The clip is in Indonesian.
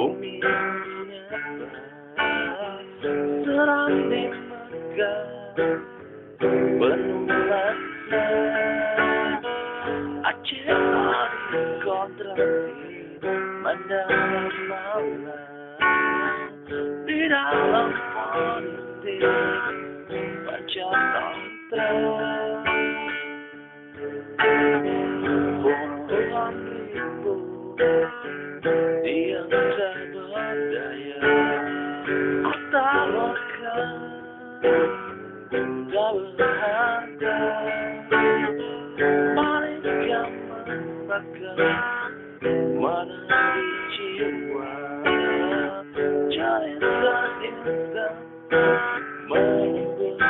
Bumi menyapa serang di Mekah penuh lakna Aceh hari kontrasi mendalam malam di dalam politik pancatantra puluhan ribu yang tak berdaya kota lokal tak berharga mereka membakar mana di jiwa cerita indah menyebut